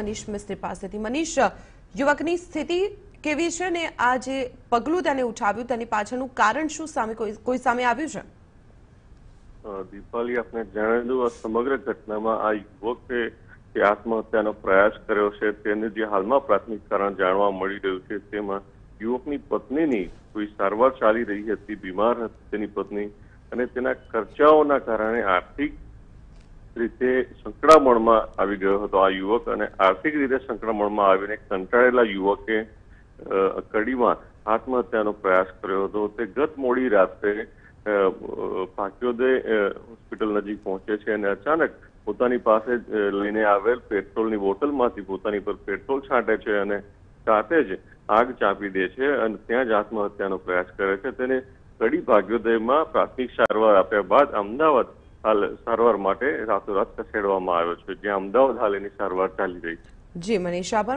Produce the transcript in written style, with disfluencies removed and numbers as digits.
મનીષ મિસ્ત્રી પાસેથી મનીષ યુવકની સ્થિતિ કેવી છે ને આ જે પગલું તેને ઉઠાવ્યું તેની પાછળનું કારણ શું સામે કોઈ સામે આવ્યું છે? દીપાલી, આપને જણાવ્યું આ સમગ્ર ઘટનામાં આ યુવકે જે આત્મહત્યાનો પ્રયાસ કર્યો છે તેને જે હાલમાં પ્રાથમિક કારણ જાણવા મળી રહ્યું છે તેમાં યુવકની પત્નીની કોઈ સારવાર ચાલી રહી હતી, બીમાર હતી તેની પત્ની, અને તેના ખર્ચાઓના કારણે આર્થિક રીતે સંકળામણમાં આવી ગયો હતો આ યુવક, અને આર્થિક રીતે સંકળામણમાં આવીને કંટાળેલા યુવકે કડીમાં આત્મહત્યાનો પ્રયાસ કર્યો હતો. તે ગત મોડી રાત્રે ભાગ્યોદય હોસ્પિટલ નજીક પહોંચે છે અને અચાનક પોતાની પાસે લઈને આવેલ પેટ્રોલની બોટલમાંથી પોતાની પર પેટ્રોલ છાંટે છે અને સાથે જ આગ ચાંપી દે છે અને ત્યાં જ આત્મહત્યાનો પ્રયાસ કરે છે. તેને કડી ભાગ્યોદયમાં પ્રાથમિક સારવાર આપ્યા બાદ અમદાવાદ હાલ સારવાર માટે રાતોરાત ખસેડવામાં આવ્યો છે, જ્યાં અમદાવાદ હાલ એની સારવાર ચાલી રહી છે. જી મનીષ, આભાર.